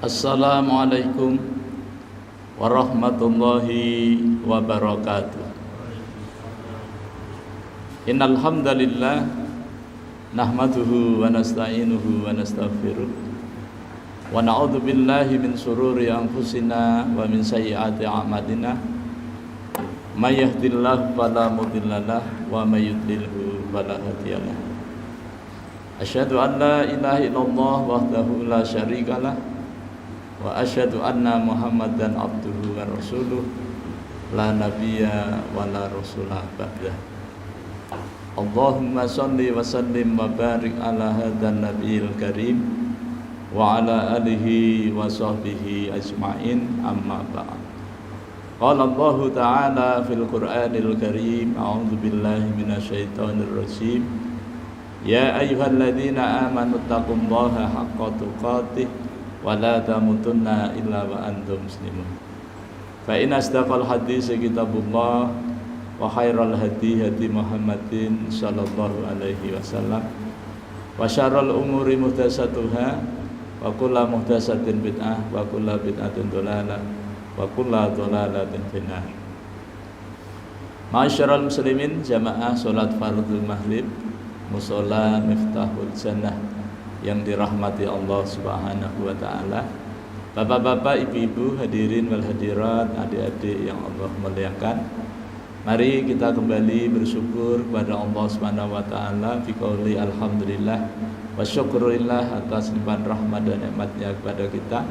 Assalamualaikum warahmatullahi wabarakatuh. Innal hamdalillah nahmaduhu wa nasta'inuhu wa nastaghfiruh wa na'udzu billahi min shururi anfusina wa min sayyiati a'malina. May yahdihillahu fala mudhillalah wa may yudlilhu fala hadiyalah. Asyhadu an la ilaha illallah wahdahu la syarikalah wa asyhadu anna Muhammadan abduhu wa rasuluh la nabiyya wa la rasulah ba'dah. Allahumma shalli wa sallim wa barik ala hadan nabiyil karim wa ala alihi wa sahbihi ajma'in, amma ba'd. Qala Allah ta'ala fil Qur'anil karim, a'udzu billahi minasyaitonir rajim. Ya ayyuhalladzina amanu taqullaha haqqa tuqatih wa la tamutunna illa wa antum muslimun. Fa in asdaqal hadits kitabullah wa khairal hadi hadi Muhammadin sallallahu alaihi wasallam wa syarrul umuri muhdatsatuha wa kullu muhdatsatin bid'ah wa kullu bid'atin dhalalah wa kullu dhalalatin finnar. Ma'asyiral muslimin, jamaah salat fardhu maghrib musalla Miftahul Jannah yang dirahmati Allah Subhanahu wa taala. Bapak-bapak, ibu-ibu, hadirin wal hadirat, adik-adik yang Allah muliakan. Mari kita kembali bersyukur kepada Allah Subhanahu wa taala fi qouli alhamdulillah wa syukurillah atas limpahan rahmat dan nikmatnya kepada kita,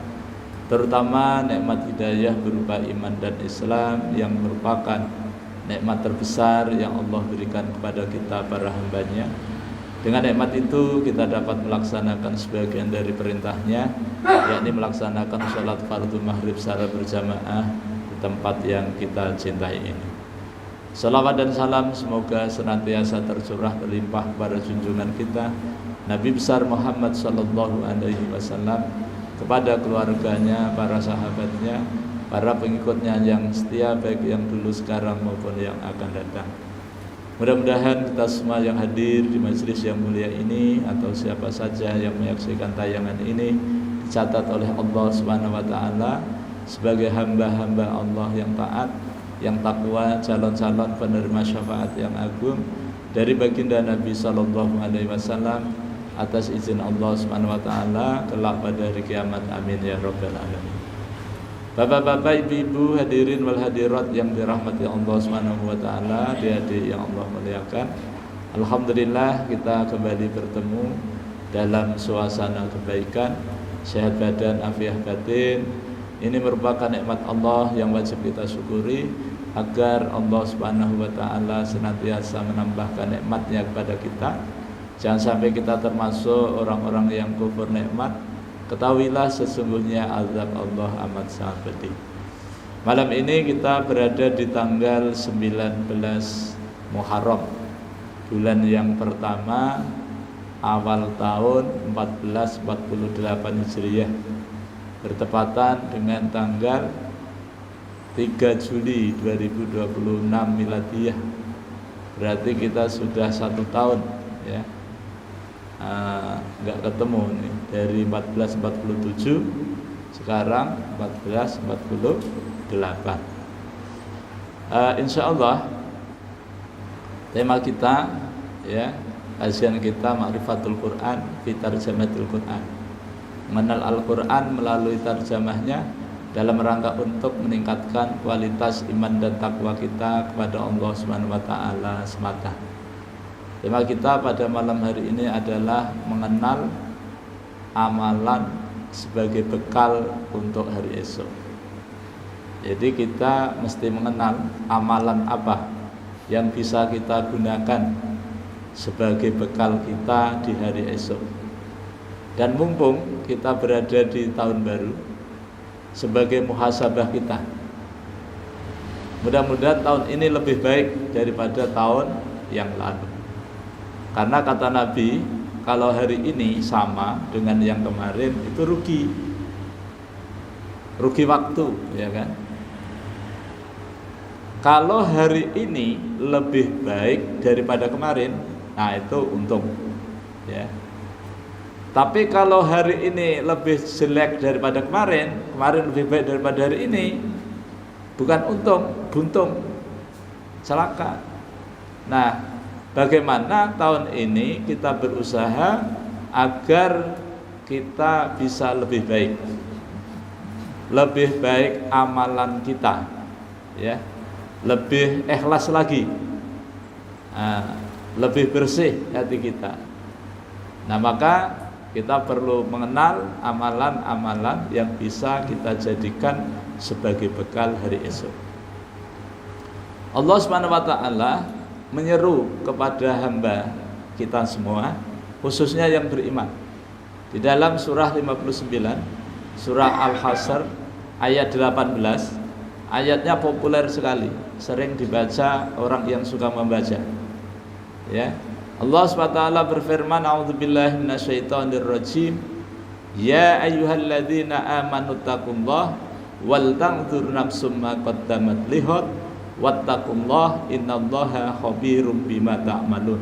terutama nikmat hidayah berupa iman dan Islam yang merupakan nikmat terbesar yang Allah berikan kepada kita para hambanya. Dengan nikmat itu kita dapat melaksanakan sebagian dari perintahnya, yakni melaksanakan sholat fardhu maghrib secara berjamaah di tempat yang kita cintai ini. Salawat dan salam semoga senantiasa tercurah terlimpah kepada junjungan kita Nabi besar Muhammad sallallahu alaihi wasallam, kepada keluarganya, para sahabatnya, para pengikutnya yang setia baik yang dulu, sekarang maupun yang akan datang. Mudah-mudahan kita semua yang hadir di majelis yang mulia ini atau siapa saja yang menyaksikan tayangan ini dicatat oleh Allah Subhanahu wa taala sebagai hamba-hamba Allah yang taat, yang takwa, calon-calon penerima syafaat yang agung dari baginda Nabi sallallahu alaihi wasallam atas izin Allah Subhanahu wa taala kelak pada hari kiamat. Amin ya rabbal alamin. Bapak-bapak, ibu-ibu, hadirin wal hadirat yang dirahmati Allah Subhanahu wa taala, adik-adik yang Allah muliakan. Alhamdulillah kita kembali bertemu dalam suasana kebaikan, sehat badan, afiah batin. Ini merupakan nikmat Allah yang wajib kita syukuri agar Allah Subhanahu wa taala senantiasa menambahkan nikmatnya kepada kita. Jangan sampai kita termasuk orang-orang yang kufur nikmat. Ketahuilah sesungguhnya azab Allah amat sangat pedih. Malam ini kita berada di tanggal 19 Muharram, bulan yang pertama awal tahun 1448 Hijriah, bertepatan dengan tanggal 3 Juli 2026 Miladiyah. Berarti kita sudah 1 tahun ya nggak ketemu nih, dari 1447 sekarang 1448. Insya Allah tema kita ya, kajian kita Ma'rifatul Quran fi Tarjamatil Quran, mengenal Al-Quran melalui tarjamahnya dalam rangka untuk meningkatkan kualitas iman dan takwa kita kepada Allah Subhanahu wa taala semata. Tema kita pada malam hari ini adalah mengenal amalan sebagai bekal untuk hari esok. Jadi kita mesti mengenal amalan apa yang bisa kita gunakan sebagai bekal kita di hari esok. Dan mumpung kita berada di tahun baru, sebagai muhasabah kita, mudah-mudahan tahun ini lebih baik daripada tahun yang lalu. Karena kata Nabi, kalau hari ini sama dengan yang kemarin itu rugi waktu, ya kan? Kalau hari ini lebih baik daripada kemarin, nah itu untung, ya. Tapi kalau hari ini lebih jelek daripada kemarin, kemarin lebih baik daripada hari ini, bukan untung, buntung, celaka. Nah, bagaimana tahun ini kita berusaha agar kita bisa lebih baik amalan kita, ya, lebih ikhlas lagi, lebih bersih hati kita. Nah, maka kita perlu mengenal amalan-amalan yang bisa kita jadikan sebagai bekal hari esok. Allah Subhanahu wa taala menyeru kepada hamba kita semua, khususnya yang beriman. Di dalam surah 59, surah Al-Hasr ayat 18, ayatnya populer sekali, sering dibaca orang yang suka membaca. Ya. Allah SWT berfirman, a'udzubillahi minasyaitonirrajim, ya ayyuhalladzina amanu taqullaha wal tanzur nafsum ma qaddamat lighad wattaqullaha innallaha khabirum bima ta'malun.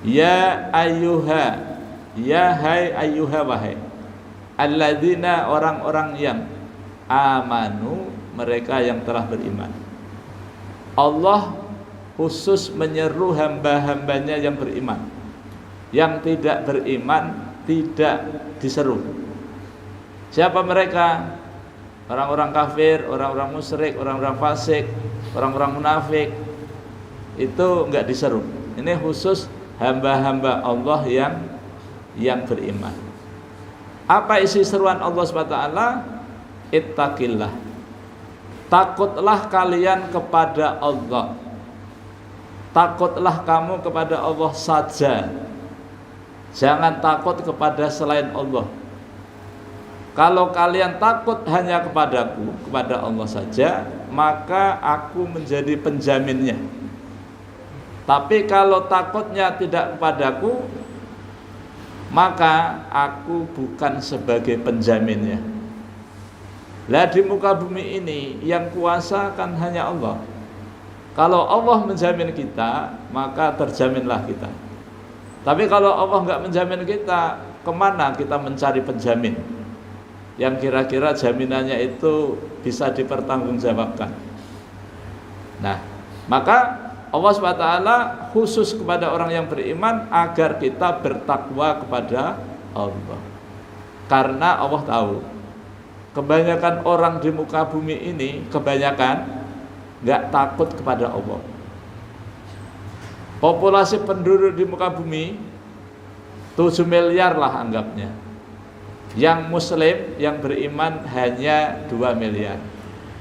Ya ayyuha, ya hai ayyuha wahai alladzina, orang-orang yang amanu, mereka yang telah beriman. Allah khusus menyeru hamba-hambanya yang beriman. Yang tidak beriman tidak diseru. Siapa mereka? Orang-orang kafir, orang-orang musyrik, orang-orang fasik, orang-orang munafik. Itu enggak diseru. Ini khusus hamba-hamba Allah yang beriman. Apa isi seruan Allah SWT? Ittaqillah. Takutlah kalian kepada Allah. Takutlah kamu kepada Allah saja. Jangan takut kepada selain Allah. Kalau kalian takut hanya kepadaku, kepada Allah saja, maka aku menjadi penjaminnya. Tapi kalau takutnya tidak kepadaku, maka aku bukan sebagai penjaminnya. Lah di muka bumi ini yang kuasa kan hanya Allah. Kalau Allah menjamin kita, maka terjaminlah kita. Tapi kalau Allah enggak menjamin kita, kemana kita mencari penjamin yang kira-kira jaminannya itu bisa dipertanggungjawabkan? Nah, maka Allah SWT khusus kepada orang yang beriman agar kita bertakwa kepada Allah. Karena Allah tahu kebanyakan orang di muka bumi ini, kebanyakan nggak takut kepada Allah. Populasi penduduk di muka bumi 7 miliar lah anggapnya. Yang muslim, yang beriman hanya 2 miliar.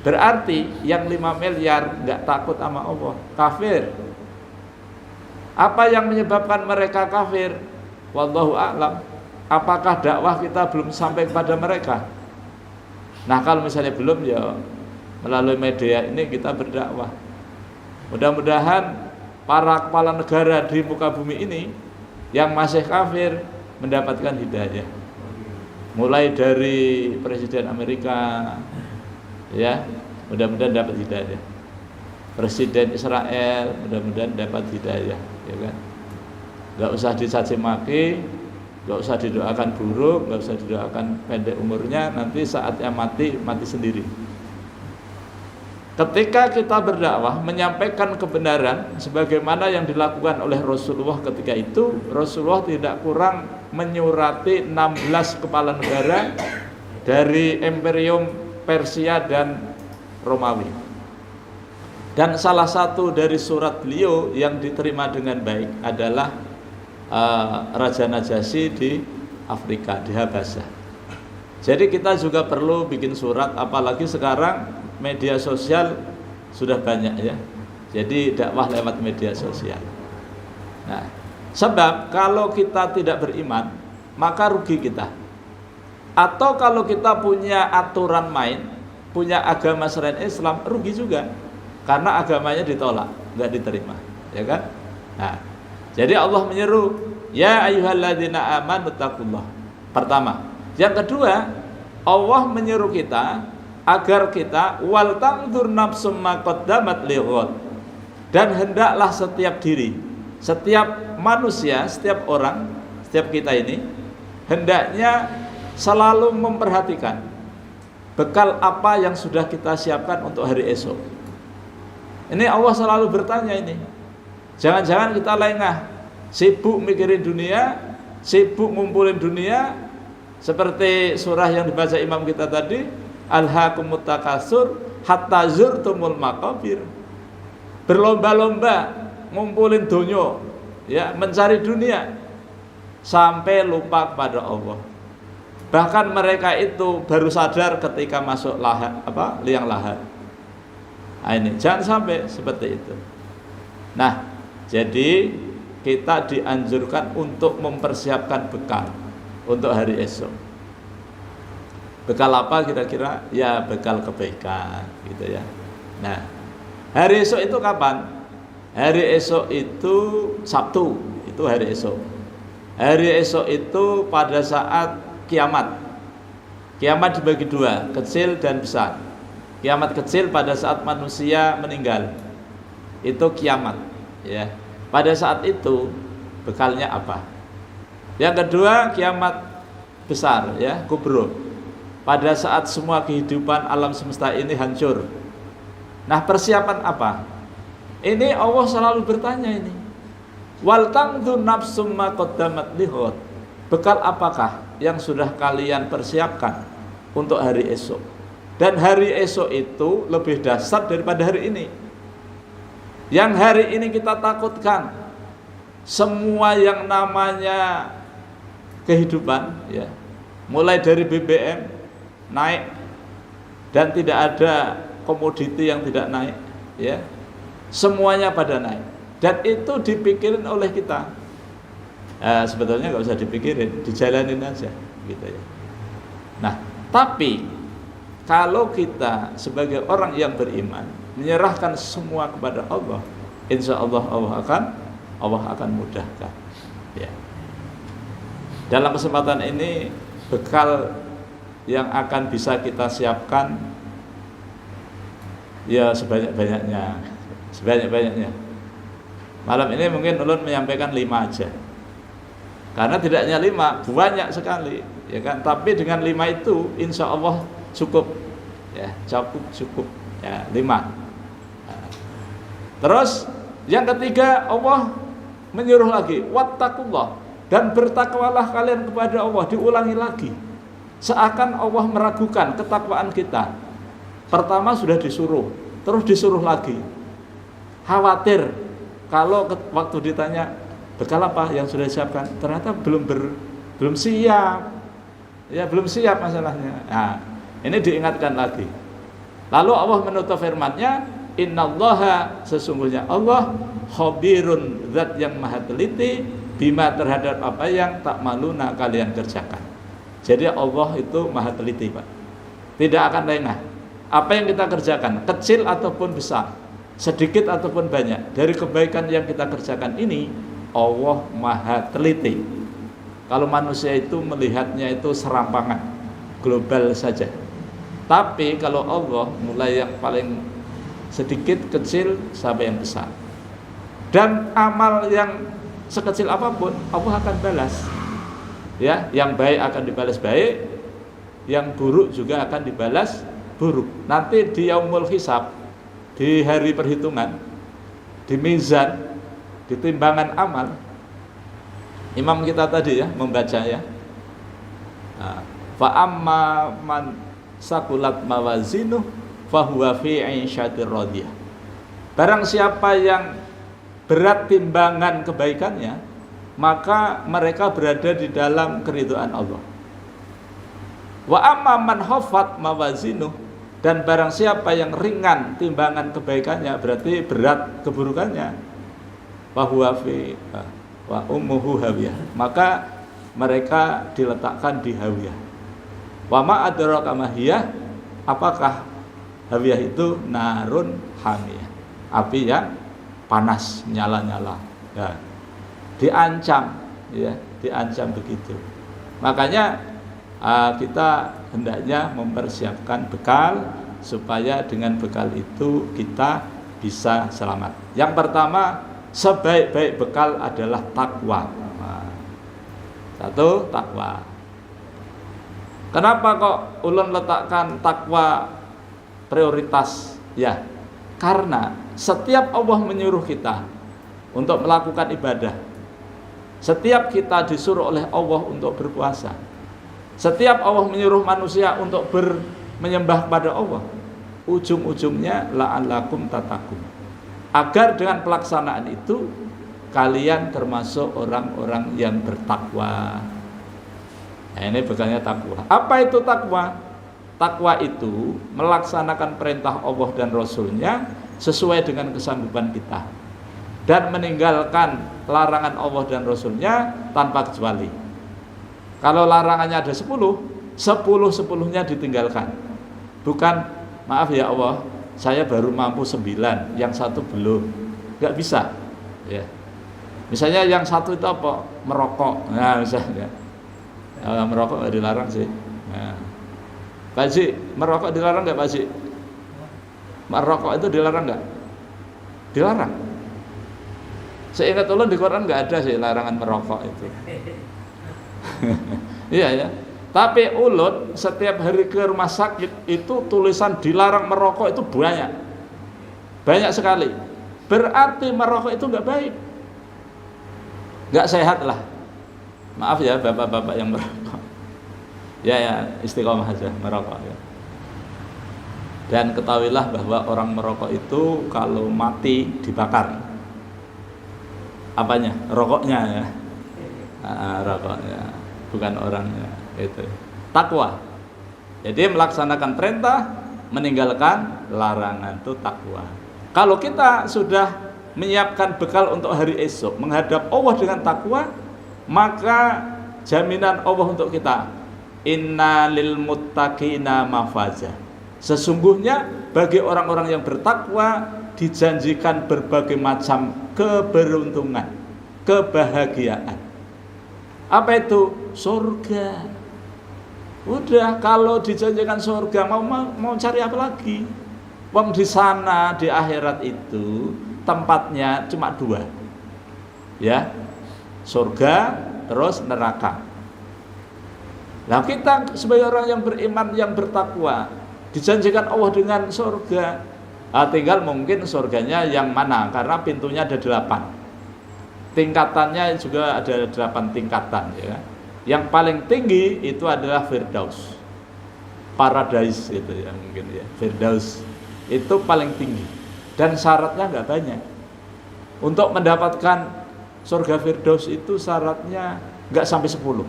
Berarti yang 5 miliar nggak takut sama Allah, kafir. Apa yang menyebabkan mereka kafir? Wallahu a'lam. Apakah dakwah kita belum sampai kepada mereka? Nah, kalau misalnya belum, ya melalui media ini kita berdakwah. Mudah-mudahan para kepala negara di muka bumi ini yang masih kafir mendapatkan hidayah. Mulai dari Presiden Amerika, ya, mudah-mudahan dapat hidayah. Presiden Israel mudah-mudahan dapat hidayah, ya kan? Gak usah dicaci maki, gak usah didoakan buruk, gak usah didoakan pendek umurnya, nanti saatnya mati sendiri. Ketika kita berdakwah menyampaikan kebenaran sebagaimana yang dilakukan oleh Rasulullah ketika itu, Rasulullah tidak kurang menyurati 16 kepala negara dari Imperium Persia dan Romawi. Dan salah satu dari surat beliau yang diterima dengan baik adalah Raja Najasyi di Afrika, di Habasah. Jadi kita juga perlu bikin surat, apalagi sekarang media sosial sudah banyak, ya. Jadi dakwah lewat media sosial. Nah, sebab kalau kita tidak beriman, maka rugi kita. Atau kalau kita punya aturan main, punya agama selain Islam, rugi juga. Karena agamanya ditolak, nggak diterima, ya kan? Nah, jadi Allah menyeru, ya ayyuhalladzina amanu taqullah. Pertama. Yang kedua, Allah menyeru kita agar kita wal tanzur nafsum ma qaddamat lighad. Dan hendaklah setiap diri, setiap manusia, setiap orang, setiap kita ini hendaknya selalu memperhatikan bekal apa yang sudah kita siapkan untuk hari esok. Ini Allah selalu bertanya ini. Jangan-jangan kita lengah, sibuk mikirin dunia, sibuk ngumpulin dunia, seperti surah yang dibaca imam kita tadi, alhaakumut takatsur hatta zurtumul maqabir. Berlomba-lomba ngumpulin dunia, ya, mencari dunia sampai lupa kepada Allah. Bahkan mereka itu baru sadar ketika masuk liang lahat. Nah, ini jangan sampai seperti itu. Nah, jadi kita dianjurkan untuk mempersiapkan bekal untuk hari esok. Bekal apa kira-kira? Ya bekal kebaikan gitu ya. Nah, hari esok itu kapan? Hari esok itu Sabtu, itu hari esok. Hari esok itu pada saat kiamat. Kiamat dibagi dua, kecil dan besar. Kiamat kecil pada saat manusia meninggal, itu kiamat, ya. Pada saat itu bekalnya apa? Yang kedua kiamat besar, ya, kubro. Pada saat semua kehidupan alam semesta ini hancur. Nah, persiapan apa? Ini Allah selalu bertanya ini. Wal tangdhu nafsum ma qaddamat lighad. Bekal apakah yang sudah kalian persiapkan untuk hari esok? Dan hari esok itu lebih dahsyat daripada hari ini. Yang hari ini kita takutkan, semua yang namanya kehidupan, ya, mulai dari BBM naik dan tidak ada komoditi yang tidak naik, ya, semuanya pada naik. Dan itu dipikirin oleh kita. Sebetulnya nggak usah dipikirin, dijalanin aja, gitu ya. Nah, tapi kalau kita sebagai orang yang beriman menyerahkan semua kepada Allah, insya Allah Allah akan mudahkan. Ya. Dalam kesempatan ini bekal yang akan bisa kita siapkan ya sebanyak-banyaknya. Malam ini mungkin ulun menyampaikan 5 aja. Karena tidak hanya 5, banyak sekali, ya kan? Tapi dengan 5 itu insya Allah cukup, ya, cukup, ya, 5. Terus yang ketiga Allah menyuruh lagi, wattaqullah, dan bertakwalah kalian kepada Allah. Diulangi lagi, seakan Allah meragukan ketakwaan kita. Pertama sudah disuruh, terus disuruh lagi. Khawatir kalau waktu ditanya bekal apa yang sudah disiapkan, ternyata belum siap, ya, belum siap masalahnya. Nah, ini diingatkan lagi. Lalu Allah menutup firman-Nya, innallaha, sesungguhnya Allah khabirun, zat yang maha teliti, bima, terhadap apa yang tak maluna kalian kerjakan. Jadi Allah itu maha teliti, Pak. Tidak akan lengah. Apa yang kita kerjakan, kecil ataupun besar, sedikit ataupun banyak, dari kebaikan yang kita kerjakan ini, Allah maha teliti. Kalau manusia itu melihatnya itu serampangan, global saja. Tapi kalau Allah mulai yang paling sedikit, kecil, sampai yang besar. Dan amal yang sekecil apapun Allah akan balas. Ya, yang baik akan dibalas baik, yang buruk juga akan dibalas buruk. Nanti di yaumul hisab, di hari perhitungan, di mizan, di timbangan amal, imam kita tadi ya membaca ya, fa amma man sakulat mawazinuh fahuwa fi 'isyatir radiyah. Barang siapa yang berat timbangan kebaikannya, maka mereka berada di dalam keridhaan Allah. Wa amma man khaffat mawazinuh, dan barang siapa yang ringan timbangan kebaikannya, berarti berat keburukannya, fahuwa fi wa ummuhu hawiyah, maka mereka diletakkan di hawiyah. Wa ma adraka ma hiya, apakah hawiyah itu? Narun hamiyah, api yang panas, nyala-nyala, ya. Diancam, ya, diancam begitu. Makanya kita hendaknya mempersiapkan bekal supaya dengan bekal itu kita bisa selamat. Yang pertama, sebaik-baik bekal adalah takwa. Satu, takwa. Kenapa kok ulun letakkan takwa prioritas? Ya, karena setiap Allah menyuruh kita untuk melakukan ibadah, setiap kita disuruh oleh Allah untuk berpuasa, setiap Allah menyuruh manusia untuk menyembah kepada Allah, ujung-ujungnya la'allakum tattaqun, agar dengan pelaksanaan itu kalian termasuk orang-orang yang bertakwa. Nah, ini bekalnya takwa. Apa itu takwa? Takwa itu melaksanakan perintah Allah dan Rasulnya sesuai dengan kesanggupan kita, dan meninggalkan larangan Allah dan Rasulnya tanpa kecuali. Kalau larangannya ada 10, 10-10-nya ditinggalkan. Bukan, maaf ya Allah, saya baru mampu 9, yang satu belum. Gak bisa ya. Misalnya yang satu itu apa? Merokok. Nah misalnya merokok nggak dilarang sih. Nah, Pak Haji, merokok dilarang nggak Pak Haji? Merokok itu dilarang nggak? Dilarang. Seingat ulun di Quran nggak ada sih larangan merokok itu. Iya ya. Tapi ulun setiap hari ke rumah sakit itu tulisan dilarang merokok itu banyak sekali. Berarti merokok itu nggak baik, nggak sehat lah. Maaf ya bapak-bapak yang merokok. Ya istiqomah aja merokok ya. Dan ketahuilah bahwa orang merokok itu kalau mati dibakar. Apanya? Rokoknya ya. Rokoknya, bukan orangnya. Itu takwa. Jadi melaksanakan perintah, meninggalkan larangan, itu takwa. Kalau kita sudah menyiapkan bekal untuk hari esok, menghadap Allah dengan takwa, maka jaminan Allah untuk kita, inna lil muttaqina mafaza, sesungguhnya bagi orang-orang yang bertakwa dijanjikan berbagai macam keberuntungan, kebahagiaan. Apa itu? Surga. Udah, kalau dijanjikan surga, mau cari apa lagi? Wong di sana di akhirat itu tempatnya cuma 2. Ya. Surga terus neraka. Nah, kita sebagai orang yang beriman, yang bertakwa, dijanjikan Allah dengan surga. Tinggal mungkin surganya yang mana, karena pintunya ada 8. Tingkatannya juga ada 8 tingkatan ya. Yang paling tinggi itu adalah Firdaus, paradise itu ya mungkin ya. Firdaus itu paling tinggi dan syaratnya nggak banyak. Untuk mendapatkan surga Firdaus itu syaratnya nggak sampai 10.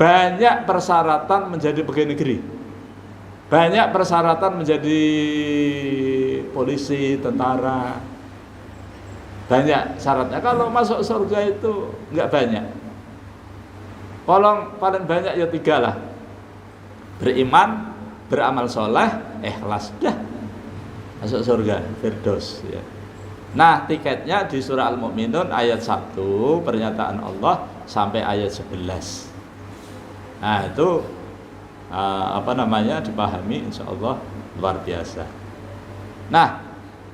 Banyak persyaratan menjadi pegawai negeri, banyak persyaratan menjadi polisi, tentara, banyak syaratnya. Kalau masuk surga itu nggak banyak. Paling banyak ya 3 lah. Beriman, beramal soleh, ikhlas, dah masuk surga Firdaus ya. Nah, tiketnya di surah Al-Mu'minun ayat 1 pernyataan Allah sampai ayat 11. Nah, itu dipahami insyaallah luar biasa. Nah,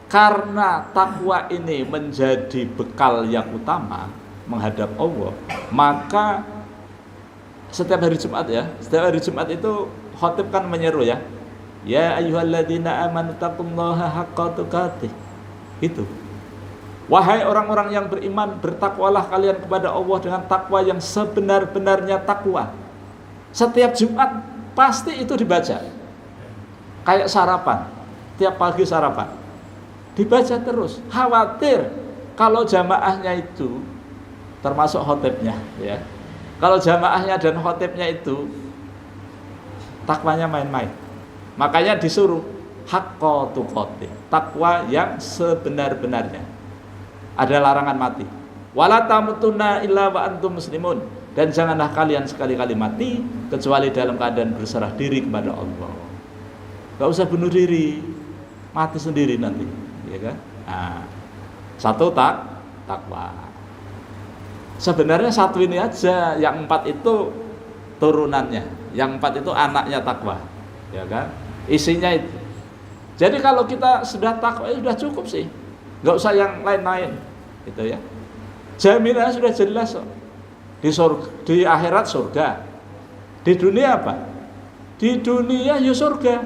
karena takwa ini menjadi bekal yang utama menghadap Allah, maka setiap hari Jumat itu khotib kan menyeru ya. Ya ayyuhalladzina amanu taqullaha haqqa tuqatih. Itu. Wahai orang-orang yang beriman, bertakwalah kalian kepada Allah dengan takwa yang sebenar-benarnya takwa. Setiap Jumat pasti itu dibaca. Kayak sarapan, tiap pagi sarapan. Dibaca terus. Khawatir kalau jamaahnya itu termasuk khotibnya ya. Kalau jamaahnya dan khotibnya itu takwanya main-main. Makanya disuruh haqqa tuqatih, takwa yang sebenar-benarnya. Ada larangan mati. Wala tamutunna illa wa antum muslimun, dan janganlah kalian sekali-kali mati kecuali dalam keadaan berserah diri kepada Allah. Gak usah bunuh diri, mati sendiri nanti, ya kan? Nah, satu takwa. Sebenarnya satu ini aja, yang 4 itu turunannya, yang 4 itu anaknya takwa, ya kan? Isinya itu. Jadi kalau kita sudah takwa, sudah cukup sih, nggak usah yang lain-lain, gitu ya. Jaminannya sudah jelas kok. Di akhirat surga, Di dunia apa? Di dunia ya surga.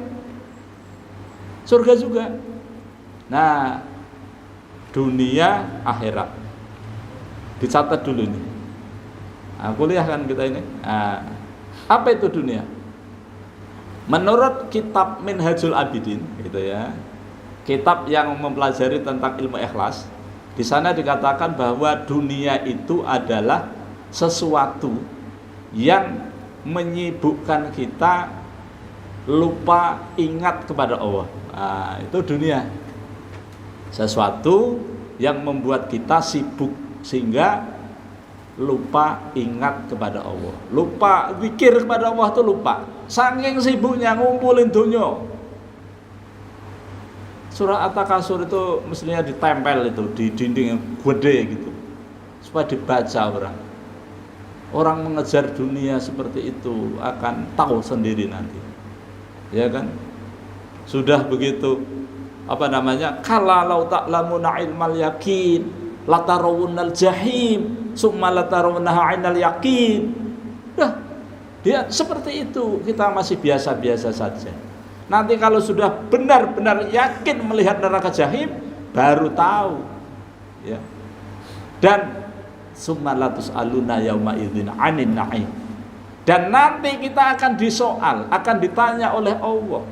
Surga juga. Nah, dunia akhirat. Dicatat dulu ini. Nah, kuliah kan kita ini. Nah, apa itu dunia? Menurut kitab Minhajul Abidin, gitu ya. Kitab yang mempelajari tentang ilmu ikhlas, di sana dikatakan bahwa dunia itu adalah sesuatu yang menyibukkan kita lupa ingat kepada Allah. Nah, itu dunia. Sesuatu yang membuat kita sibuk sehingga lupa ingat kepada Allah. Lupa zikir kepada Allah itu lupa. Saking sibuknya ngumpulin dunia. Surah At-Takasur itu mestinya ditempel itu di dinding yang gede gitu. Supaya dibaca orang. Orang mengejar dunia seperti itu akan tahu sendiri nanti. Ya kan? Sudah begitu kala lau ta'lamuna ilmal yakin latarawunnal jahim summa latarawunnaha 'ainal yakin. Dia seperti itu, kita masih biasa-biasa saja. Nanti kalau sudah benar-benar yakin melihat neraka jahim baru tahu. Ya. Dan summa latus'aluna yauma idzin 'anin na'im. Dan nanti kita akan disoal, akan ditanya oleh Allah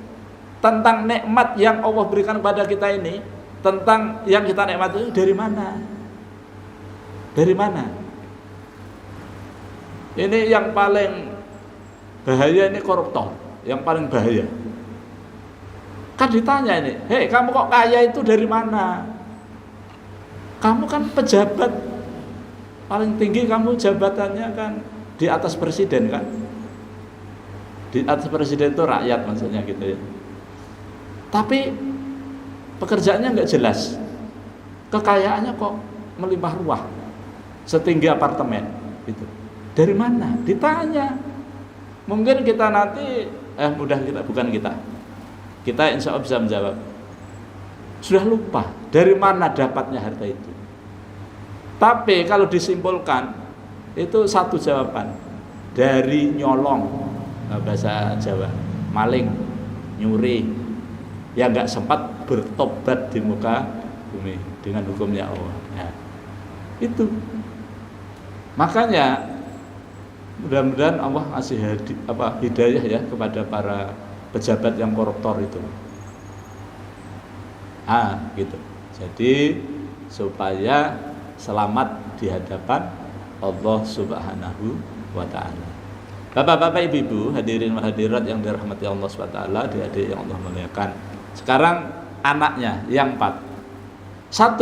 tentang nikmat yang Allah berikan kepada kita ini, tentang yang kita nikmati itu dari mana? Dari mana? Ini yang paling bahaya, ini koruptor, yang paling bahaya. Kan ditanya ini, hei kamu kok kaya itu dari mana? Kamu kan pejabat paling tinggi, kamu jabatannya kan di atas presiden kan? Di atas presiden itu rakyat maksudnya gitu ya. Tapi pekerjaannya nggak jelas, kekayaannya kok melimpah ruah, setinggi apartemen gitu. Dari mana? Ditanya. Mungkin kita nanti kita insya Allah bisa menjawab. Sudah lupa dari mana dapatnya harta itu. Tapi kalau disimpulkan itu satu jawaban, dari nyolong, bahasa Jawa, maling, nyuri, yang nggak sempat bertobat di muka bumi dengan hukumnya Allah. Ya. Itu. Makanya mudah-mudahan Allah kasih hidayah ya kepada para pejabat yang koruptor itu. Gitu. Jadi supaya selamat di hadapan Allah Subhanahu wa ta'ala. Bapak-bapak, ibu-ibu, hadirin dan hadirat yang dirahmati Allah Subhanahu wa ta'ala, adik-adik yang Allah muliakan. Sekarang anaknya yang 4. 1,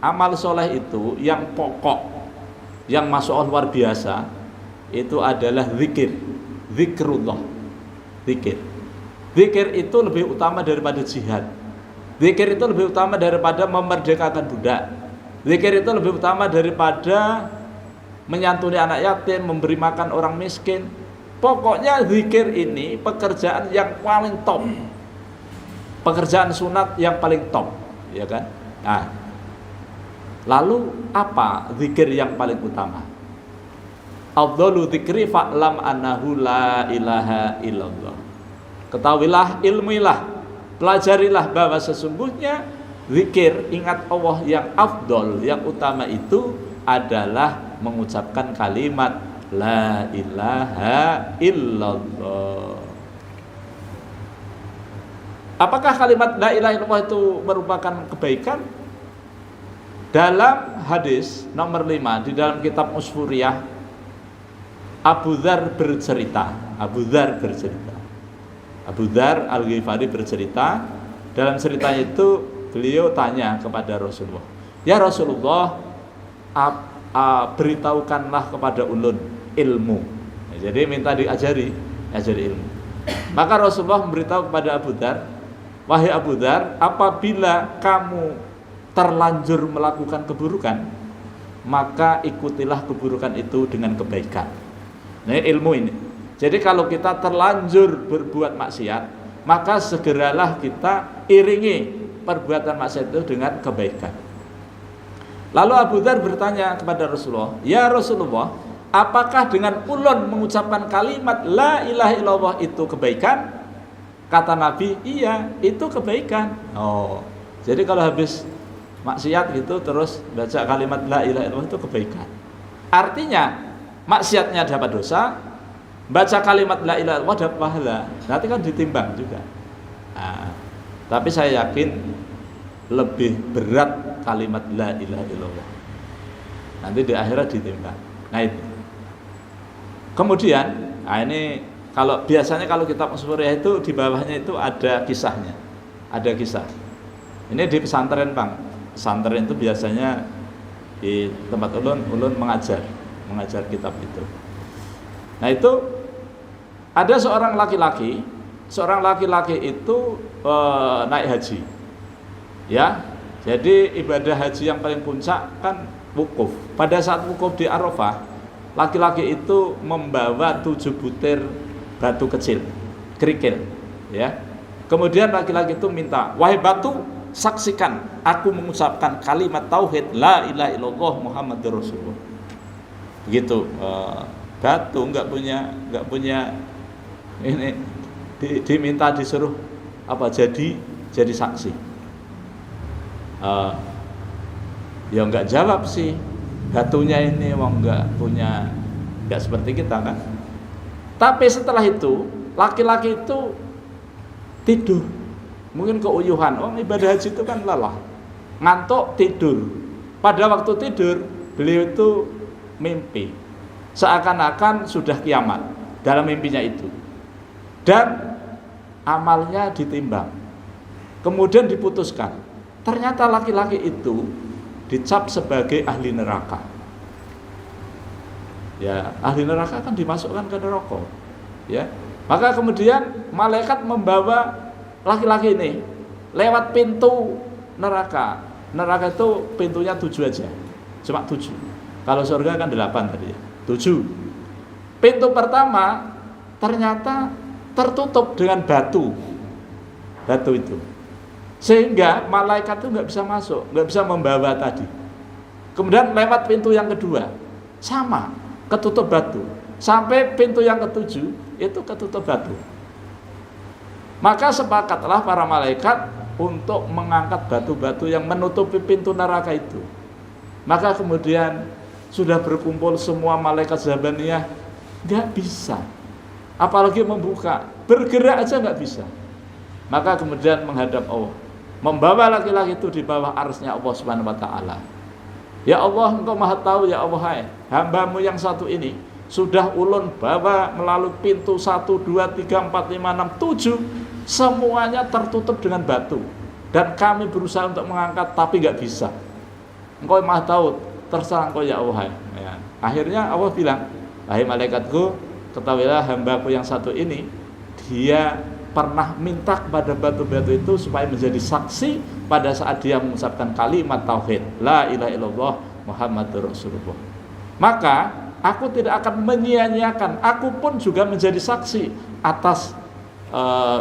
amal soleh itu yang pokok, yang masuk Allah luar biasa, itu adalah zikir, zikrullah, zikir. Zikir itu lebih utama daripada jihad. Zikir itu lebih utama daripada memerdekakan budak. Zikir itu lebih utama daripada menyantuni anak yatim, memberi makan orang miskin. Pokoknya zikir ini pekerjaan yang paling top, pekerjaan sunat yang paling top, ya kan? Nah, lalu apa zikir yang paling utama? Afdhalu dzikri fa'lam annahu la ilaha illallah. Ketahuilah, ilmuilah, pelajarilah bahwa sesungguhnya zikir, ingat Allah yang afdol, yang utama itu adalah mengucapkan kalimat la ilaha illallah. Apakah kalimat la ilaha illallah itu merupakan kebaikan? Dalam hadis nomor 5 di dalam kitab Usfuriyah, Abu Dzar bercerita. Abu Dzar Al-Ghifari bercerita. Dalam ceritanya itu beliau tanya kepada Rasulullah, ya Rasulullah, beritahukanlah kepada ulun ilmu. Jadi minta diajari ilmu. Maka Rasulullah memberitahu kepada Abu Dzar, wahai Abu Dzar, apabila kamu terlanjur melakukan keburukan, maka ikutilah keburukan itu dengan kebaikan. Nah, ilmu ini. Jadi kalau kita terlanjur berbuat maksiat, maka segeralah kita iringi perbuatan maksiat itu dengan kebaikan. Lalu Abu Dzar bertanya kepada Rasulullah, ya Rasulullah, apakah dengan ulun mengucapkan kalimat la ilaha illallah itu kebaikan? Kata Nabi, iya, itu kebaikan. Oh, jadi kalau habis maksiat gitu terus baca kalimat la ilaha illallah itu kebaikan. Artinya maksiatnya dapat dosa, baca kalimat la ilaha illallah dapat pahala. Nanti kan ditimbang juga. Nah, tapi saya yakin lebih berat kalimat la ilaha illallah. Nanti di akhirat ditimbang. Nah itu. Kemudian, nah ini kalau biasanya kalau kitab Suriah itu di bawahnya itu ada kisahnya. Ada kisah. Ini di pesantren, Bang. Pesantren itu biasanya di tempat ulun mengajar kitab itu. Nah itu ada seorang laki-laki itu naik haji, ya. Jadi ibadah haji yang paling puncak kan wukuf. Pada saat wukuf di Arafah, laki-laki itu membawa 7 butir batu kecil, kerikil, ya. Kemudian laki-laki itu minta, wahai batu, saksikan aku mengucapkan kalimat tauhid la ilaha illallah Muhammadur Rasulullah. Begitu. Batu nggak punya ini diminta disuruh apa jadi saksi. Ya nggak jawab sih, batunya ini wong nggak seperti kita kan. Tapi setelah itu laki-laki itu tidur, mungkin keuyuhan. Ibadah haji itu kan lelah, ngantuk tidur. Pada waktu tidur beliau itu mimpi seakan-akan sudah kiamat dalam mimpinya itu, dan amalnya ditimbang, kemudian diputuskan ternyata laki-laki itu dicap sebagai ahli neraka. Ya, ahli neraka kan dimasukkan ke neraka, ya. Maka kemudian malaikat membawa laki-laki ini lewat pintu neraka. Neraka itu pintunya 7 aja, cuma 7. Kalau surga kan 8 tadi ya, 7. Pintu pertama ternyata tertutup dengan batu itu, sehingga malaikat itu nggak bisa masuk, nggak bisa membawa tadi. Kemudian lewat pintu yang kedua, sama, ketutup batu. Sampai pintu yang ke-7 itu ketutup batu. Maka sepakatlah para malaikat untuk mengangkat batu-batu yang menutupi pintu neraka itu. Maka kemudian sudah berkumpul semua malaikat Zabaniyah, nggak bisa, apalagi membuka, bergerak aja nggak bisa. Maka kemudian menghadap Allah, membawa laki-laki itu di bawah arsy-Nya Allah Subhanahu wa taala. Ya Allah, Engkau Maha tahu ya Allah, hai hamba-Mu yang satu ini sudah ulun bawa melalui pintu 1, 2, 3, 4, 5, 6, 7, semuanya tertutup dengan batu, dan kami berusaha untuk mengangkat tapi nggak bisa. Engkau Maha tahu, terserah Engkau ya Allah. Ya. Akhirnya Allah bilang, wahai malaikatku, ketahuilah hambaku yang satu ini, dia pernah minta kepada batu-batu itu supaya menjadi saksi pada saat dia mengucapkan kalimat tauhid la ilaha illallah Muhammadur Rasulullah. Maka aku tidak akan menyia-nyiakan, aku pun juga menjadi saksi atas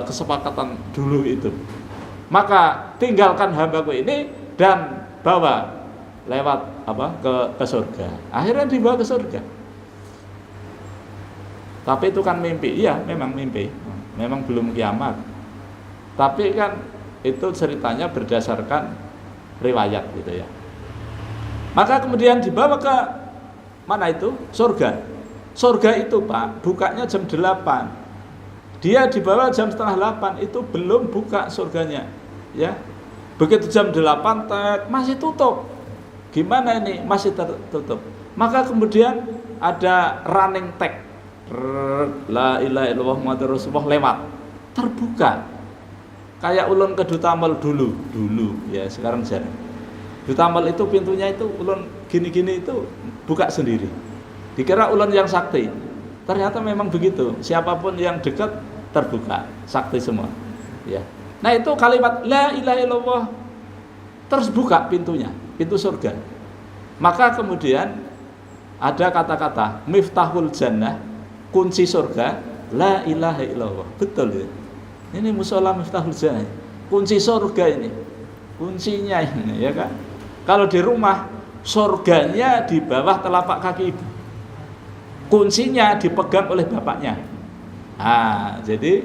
kesepakatan dulu itu. Maka tinggalkan hambaku ini dan bawa lewat ke surga. Akhirnya dibawa ke surga. Tapi itu kan mimpi. Iya, memang mimpi. Memang belum kiamat. Tapi kan itu ceritanya berdasarkan riwayat gitu ya. Maka kemudian dibawa ke mana itu? Surga. Surga itu Pak, bukanya jam 8. Dia dibawa jam setengah 8, itu belum buka surganya. Ya. Begitu jam 8 masih tutup. Gimana ini? Masih tertutup. Maka kemudian ada running tag, la ilaha illallah Muhammadur Rasulullah, lewat, terbuka. Kayak ulun ke Dutamel dulu ya, sekarang jarang. Dutamel itu pintunya itu ulun gini-gini itu buka sendiri. Dikira ulun yang sakti. Ternyata memang begitu. Siapapun yang dekat terbuka, sakti semua. Ya. Nah, itu kalimat la ilaha illallah terus buka pintunya, pintu surga. Maka kemudian ada kata-kata miftahul jannah, kunci surga, la ilaha illallah. Betul ya. Ini musola miftahul jannah. Kunci surga ini. Kuncinya ini ya kan. Kalau di rumah surganya di bawah telapak kaki ibu. kuncinya dipegang oleh bapaknya. Jadi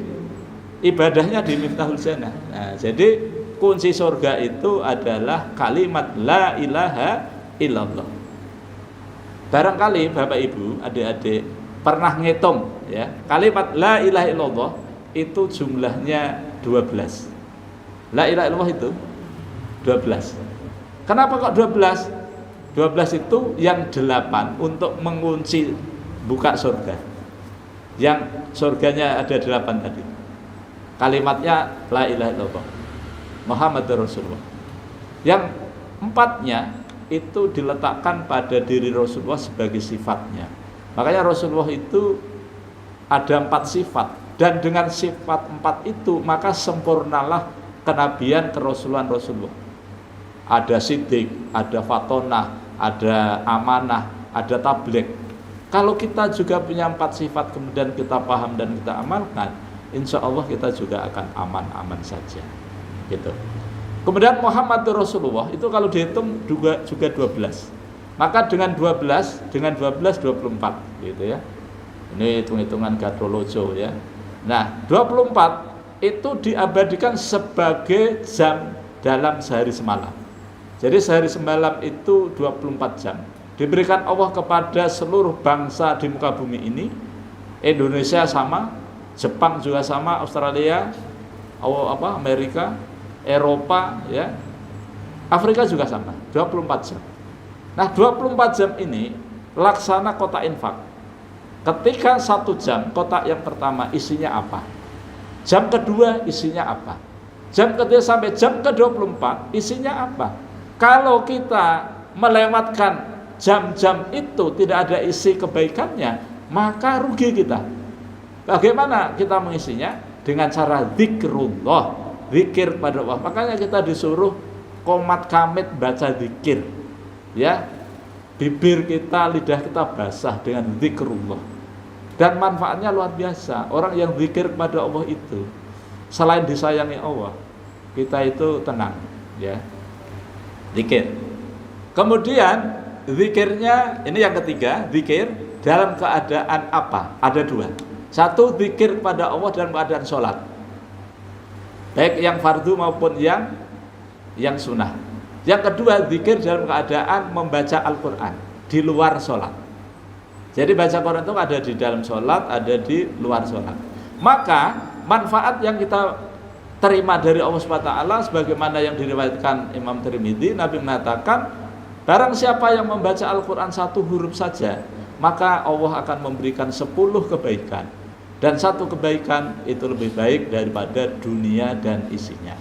ibadahnya di Miftahul Jannah. Jadi kunci surga itu adalah kalimat la ilaha illallah. Barangkali Bapak Ibu, adik-adik pernah ngitung ya, kalimat la ilaha illallah itu jumlahnya 12. La ilaha illallah itu 12. Kenapa kok 12? 12 itu yang 8 untuk mengunci buka surga. Yang surganya ada 8 tadi. Kalimatnya la ilaha illallah Muhammadur Rasulullah. Yang 4-nya itu diletakkan pada diri Rasulullah sebagai sifatnya. Makanya Rasulullah itu ada 4 sifat, dan dengan sifat 4 itu maka sempurnalah kenabian kerasulan Rasulullah. Ada sidik, ada fatonah, ada amanah, ada tabligh. Kalau kita juga punya 4 sifat kemudian kita paham dan kita amalkan, insya Allah kita juga akan aman-aman saja. Gitu. Kemudian Muhammadur Rasulullah itu kalau dihitung juga 12. Maka dengan 12 24 gitu ya. Ini hitung-hitungan gatrolojo ya. Nah, 24 itu diabadikan sebagai jam dalam sehari semalam. Jadi sehari semalam itu 24 jam. Diberikan Allah kepada seluruh bangsa di muka bumi ini. Indonesia sama, Jepang juga sama, Australia, Amerika, Eropa ya. Afrika juga sama, 24 jam. Nah, 24 jam ini laksana kotak infak. Ketika 1 jam, kotak yang pertama isinya apa? Jam kedua isinya apa? Jam ketiga sampai jam ke-24 isinya apa? Kalau kita melewatkan jam-jam itu tidak ada isi kebaikannya, maka rugi kita. Bagaimana kita mengisinya? Dengan cara zikrullah, zikir pada Allah. Makanya kita disuruh komat kamit baca zikir. Ya, bibir kita, lidah kita basah dengan zikrullah. Dan manfaatnya luar biasa. Orang yang zikir kepada Allah itu, selain disayangi Allah, kita itu tenang, ya. Zikir. Kemudian zikirnya ini yang ketiga, zikir dalam keadaan apa? Ada 2. Satu, zikir kepada Allah dalam keadaan sholat, baik yang fardu maupun yang sunnah. Yang kedua, zikir dalam keadaan membaca Al-Quran di luar sholat. Jadi baca Quran itu ada di dalam sholat, ada di luar sholat. Maka manfaat yang kita terima dari Allah SWT, sebagaimana yang diriwayatkan Imam Tirmidzi, Nabi mengatakan, barang siapa yang membaca Al-Quran 1 huruf saja, maka Allah akan memberikan 10 kebaikan. Dan 1 kebaikan itu lebih baik daripada dunia dan isinya.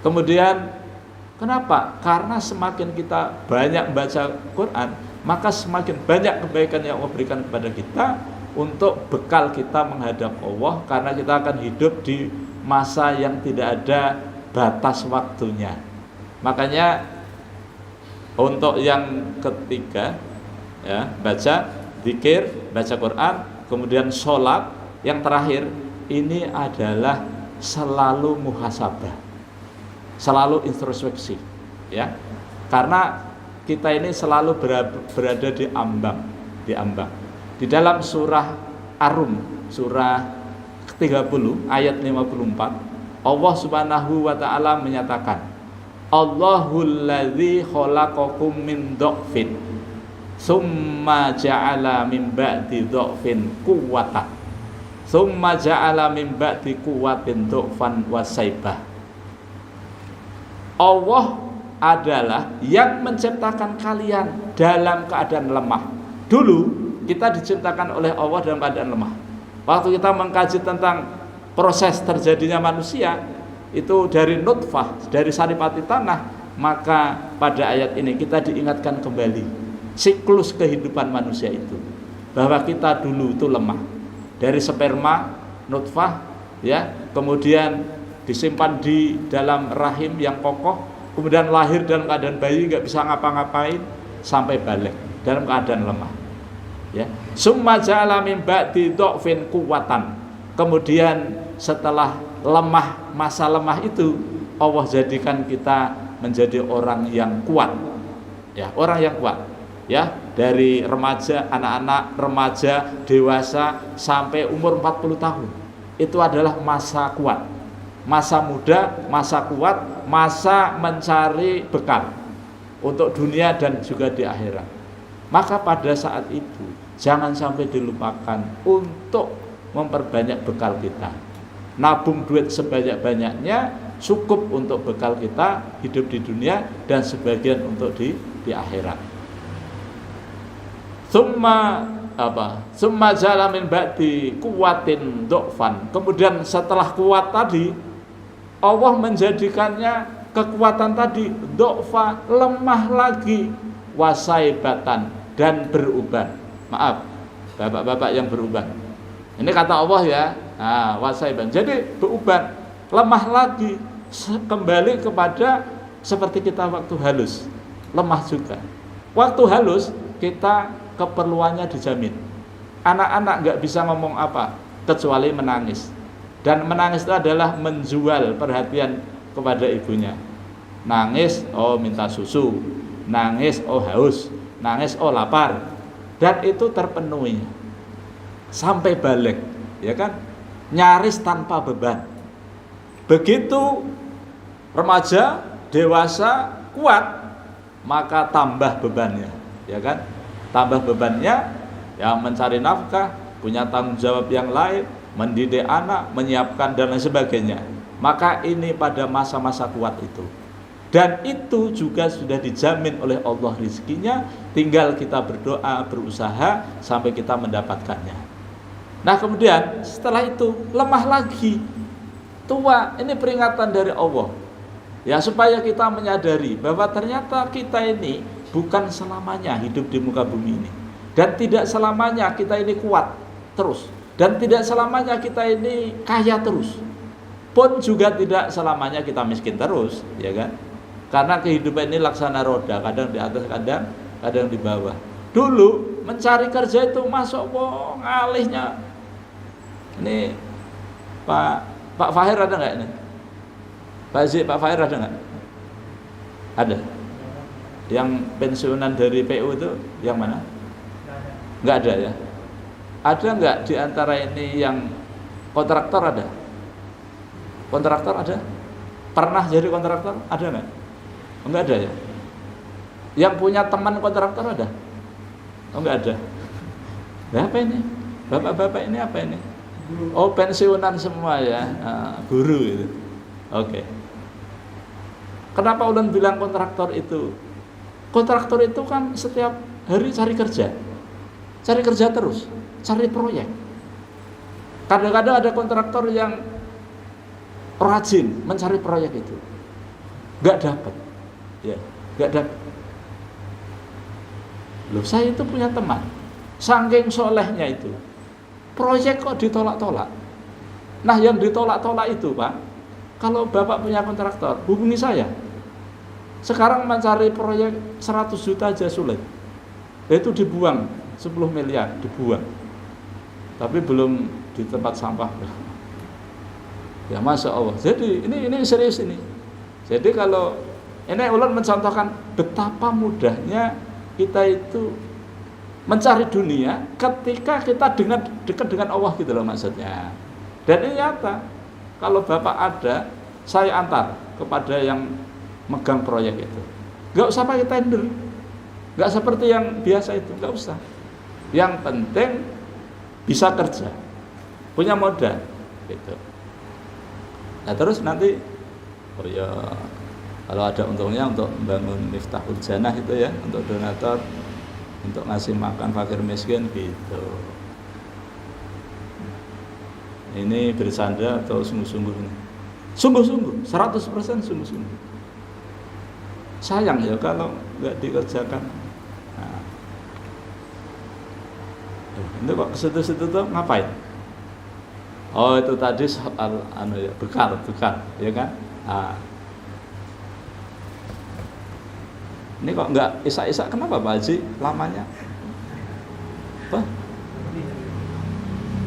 Kemudian kenapa? Karena semakin kita banyak membaca Quran, maka semakin banyak kebaikan yang Allah berikan kepada kita untuk bekal kita menghadap Allah, karena kita akan hidup di masa yang tidak ada batas waktunya. Makanya untuk yang ketiga ya, baca zikir, baca Quran, kemudian sholat, yang terakhir ini adalah selalu muhasabah, selalu introspeksi ya. Karena kita ini selalu berada di ambang. Di dalam surah Ar-Rum, surah 30 ayat 54, Allah Subhanahu wa taala menyatakan, Allahul ladzi khalaqakum min dha'fin summa ja'ala min ba'di dha'fin quwwatan summa ja'ala min ba'di quwwatin dha'fan wa saibah. Allah adalah yang menciptakan kalian dalam keadaan lemah. Dulu kita diciptakan oleh Allah dalam keadaan lemah. Waktu kita mengkaji tentang proses terjadinya manusia, itu dari nutfah, dari saripati tanah, maka pada ayat ini kita diingatkan kembali siklus kehidupan manusia itu, bahwa kita dulu itu lemah, dari sperma, nutfah ya, kemudian disimpan di dalam rahim yang kokoh, kemudian lahir dalam keadaan bayi nggak bisa ngapa-ngapain sampai balik dalam keadaan lemah ya. Summa ja'ala min ba'di dha'fin quwwatan, kemudian setelah lemah, masa lemah itu Allah jadikan kita menjadi orang yang kuat ya, orang yang kuat ya. dari remaja, anak-anak, remaja, dewasa sampai umur 40 tahun. Itu adalah masa kuat. Masa muda, masa kuat, masa mencari bekal untuk dunia dan juga di akhirat. Maka pada saat itu jangan sampai dilupakan untuk memperbanyak bekal kita. Nabung duit sebanyak-banyaknya, cukup untuk bekal kita hidup di dunia dan sebagian untuk di akhirat. Summa jala min ba'di kuwatin du'fan. Kemudian setelah kuat tadi, Allah menjadikannya kekuatan tadi du'fa, lemah lagi, wasaibatan, dan beruban. Maaf, bapak-bapak yang beruban. Ini kata Allah ya, wasaiban. Jadi beruban, lemah lagi, kembali kepada seperti kita waktu halus, lemah juga. Waktu halus kita keperluannya dijamin. Anak-anak nggak bisa ngomong apa kecuali menangis. Dan menangis itu adalah menjual perhatian kepada ibunya. Nangis, oh minta susu. Nangis, oh haus. Nangis, oh lapar. Dan itu terpenuhi sampai balik, ya kan? Nyaris tanpa beban. Begitu remaja, dewasa, kuat, maka tambah bebannya, ya kan? Tambah bebannya, yang mencari nafkah, punya tanggung jawab yang lain, mendidik anak, menyiapkan dan lain sebagainya. Maka ini pada masa-masa kuat itu. Dan itu juga sudah dijamin oleh Allah rezekinya, tinggal kita berdoa, berusaha sampai kita mendapatkannya. Nah kemudian setelah itu lemah lagi, tua. Ini peringatan dari Allah. Ya supaya kita menyadari bahwa ternyata kita ini bukan selamanya hidup di muka bumi ini. Dan tidak selamanya kita ini kuat terus. Dan tidak selamanya kita ini kaya terus. Pun juga tidak selamanya kita miskin terus, ya kan? Karena kehidupan ini laksana roda, kadang di atas, kadang di bawah. Dulu mencari kerja itu masuk ngalihnya. Ini Pak Fahir ada nggak ini? Pak Fahir ada nggak? Ada. Yang pensiunan dari PU itu yang mana? Nggak ada ya. Ada nggak di antara ini yang kontraktor ada? Kontraktor ada? Pernah jadi kontraktor? Ada nggak? Enggak ada ya. Yang punya teman kontraktor ada? Enggak ada. Nah, apa ini? Bapak-bapak ini apa ini? Oh pensiunan semua ya, guru itu. Oke. Kenapa ulun bilang kontraktor itu? Kontraktor itu kan setiap hari cari kerja terus. Cari proyek. Kadang-kadang ada kontraktor yang rajin mencari proyek itu, nggak dapat, ya, nggak dapat. Loh, saya itu punya teman, saking solehnya itu, proyek kok ditolak-tolak. Nah, yang ditolak-tolak itu, Pak, kalau Bapak punya kontraktor, hubungi saya. Sekarang mencari proyek 100 juta aja sulit. Itu dibuang 10 miliar, dibuang. Tapi belum di tempat sampah. Ya Masya Allah. Jadi ini serius ini. Jadi kalau ini ulun mencontohkan betapa mudahnya kita itu mencari dunia ketika kita dekat dengan Allah gitu loh maksudnya. Dan ini nyata. Kalau Bapak ada, saya antar kepada yang megang proyek itu. Gak usah pakai tender. Gak seperti yang biasa itu, gak usah. Yang penting bisa kerja, punya modal gitu. Nah terus nanti oh ya kalau ada untungnya untuk membangun Miftahul Jannah itu ya, untuk donatur, untuk ngasih makan fakir miskin gitu. Ini bersanda atau sungguh-sungguh ini? Sungguh-sungguh, 100% sungguh-sungguh. Sayang ya kalau nggak dikerjakan. Nah, itu kok situ-situ tuh ngapain? Oh itu tadi soal ya, bekal ya kan? Nah. Ini kok nggak isak-isak, kenapa Pak Haji lamanya? Apa?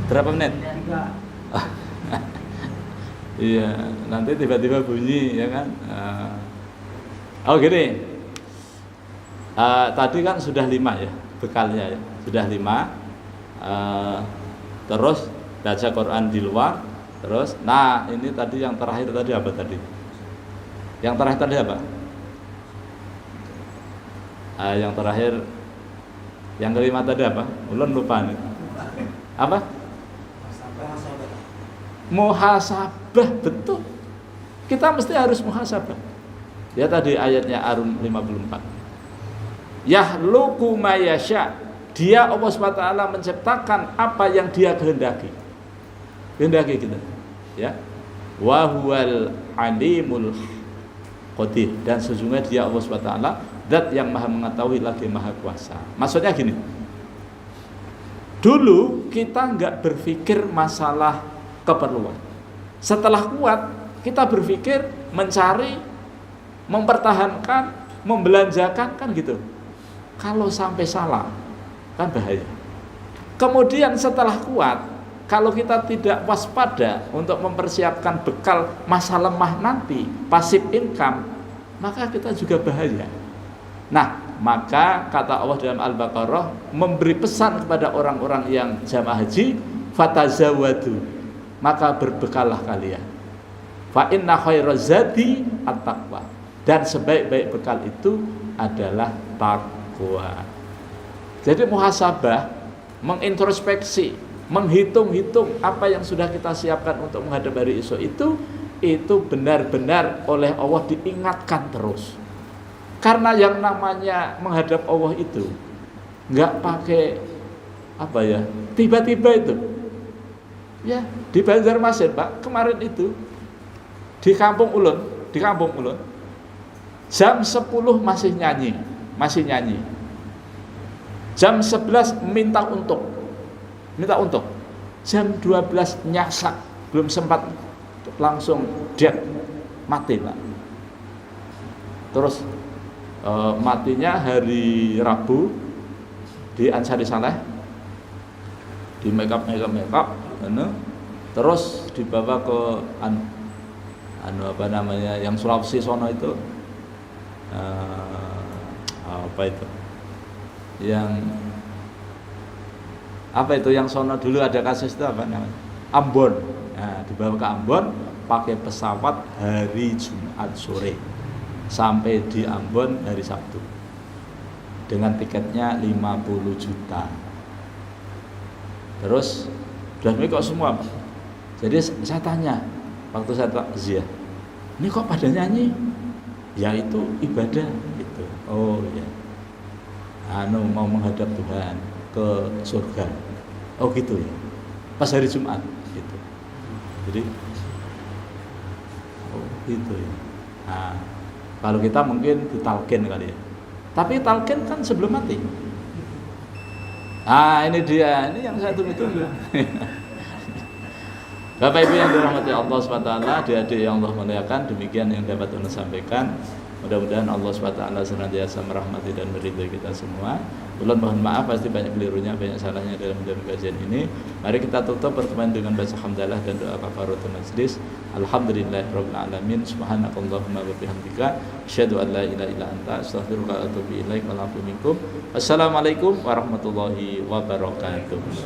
Berapa menit? Iya, nanti tiba-tiba bunyi ya kan? Oh gini, tadi kan sudah 5 ya, bekalnya ya. Sudah 5. Terus baca Quran di luar. Terus, nah ini tadi yang terakhir tadi apa tadi? Yang terakhir tadi apa? Yang terakhir, yang kelima tadi apa? Ulun lupa nih. Apa? Muhasabah, betul. Kita mesti harus muhasabah. Ya tadi ayatnya Ar-Rum 54. Yahluqu ma yasha. Dia Allah SWT menciptakan apa yang Dia kehendaki. Kehendaki kita. Ya. Wa huwal alimul qadir, dan sesungguhnya Dia Allah SWT zat yang maha mengetahui lagi maha kuasa. Maksudnya gini, dulu kita nggak berpikir masalah keperluan. Setelah kuat, kita berpikir mencari, mempertahankan, membelanjakan, kan gitu. Kalau sampai salah, kan bahaya. Kemudian setelah kuat, kalau kita tidak waspada untuk mempersiapkan bekal masa lemah nanti, pasif income, maka kita juga bahaya. Nah, maka kata Allah dalam Al-Baqarah memberi pesan kepada orang-orang yang jamaah haji, fatazawwadu, maka berbekallah kalian. Fa inna khairaz zadi at-taqwa, dan sebaik-baik bekal itu adalah takwa. Jadi muhasabah, mengintrospeksi, menghitung-hitung apa yang sudah kita siapkan untuk menghadap hari esok itu benar-benar oleh Allah diingatkan terus. Karena yang namanya menghadap Allah itu nggak pakai apa ya, tiba-tiba itu. Ya, di Banjarmasin Pak, kemarin itu di kampung Ulun, jam 10 masih nyanyi. Jam 11 minta untuk. Jam 12 nyasak, belum sempat langsung dead, mati Pak. Terus matinya hari Rabu di Ansari Saleh, di make up, terus dibawa ke apa namanya yang Sulawesi sono itu, apa itu yang sono dulu ada kasus itu apa namanya, Ambon. Nah, dibawa ke Ambon pakai pesawat hari Jumat sore, sampai di Ambon hari Sabtu dengan tiketnya 50 juta. Terus dan ini kok semua Pak. Jadi saya tanya waktu saya takziah, ini kok pada nyanyi? Ya itu ibadah gitu. Oh ya, mau menghadap Tuhan ke surga. Oh gitu ya, pas hari Jumat gitu. Jadi oh gitu ya. Nah, kalau kita mungkin ditalkin kali ya. Tapi talkin kan sebelum mati. Ini dia, ini yang saya tunggu-tunggu. Bapak Ibu yang dirahmati Allah SWT, adik-adik yang Allah muliakan, demikian yang dapat saya sampaikan. Mudah-mudahan Allah SWT senantiasa merahmati dan meridhai kita semua. Ulun mohon maaf pasti banyak kelirunya, banyak salahnya dalam kajian ini. Mari kita tutup pertemuan dengan baca hamdalah dan doa kafaratul majlis. Alhamdulillahirabbil alamin. Subhanakallahumma wa bihamdika asyhadu an la ilaha illa anta astaghfiruka wa atubu ilaik. Assalamualaikum warahmatullahi wabarakatuh.